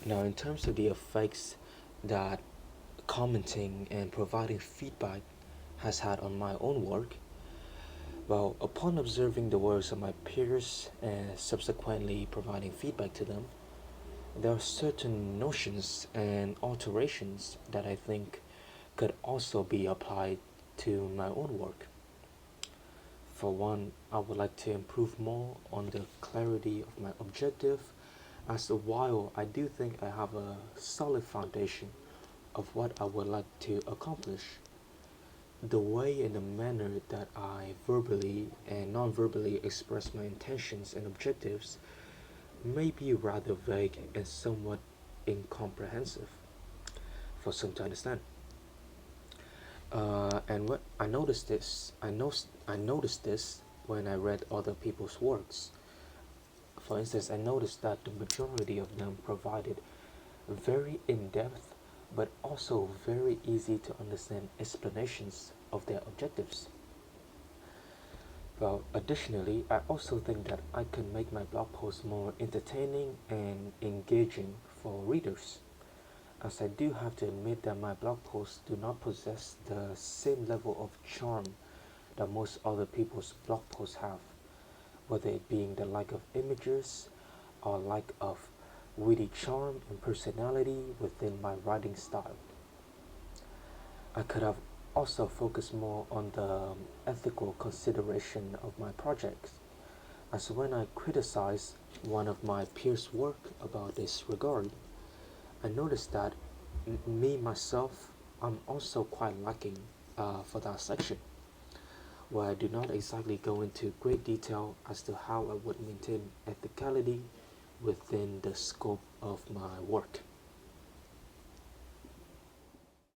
Now, in terms of the effects that commenting and providing feedback has had on my own work, well, upon observing the works of my peers and subsequently providing feedback to them, there are certain notions and alterations that I think could also be applied to my own work. For one, I would like to improve more on the clarity of my objective, as while I do think I have a solid foundation of what I would like to accomplish, the way and the manner that I verbally and non verbally express my intentions and objectives may be rather vague and somewhat incomprehensive for some to understand. And what I noticed this when I read other people's works. For instance, I noticed that the majority of them provided very in-depth but also very easy to understand explanations of their objectives. Well, additionally, I also think that I can make my blog posts more entertaining and engaging for readers, as I do have to admit that my blog posts do not possess the same level of charm that most other people's blog posts have, whether it being the lack of images or lack of witty charm and personality within my writing style. I could have also focused more on the ethical consideration of my projects, as when I criticized one of my peers' work about this regard, I noticed that me myself, I'm also quite lacking for that section, where I do not exactly go into great detail as to how I would maintain ethicality within the scope of my work.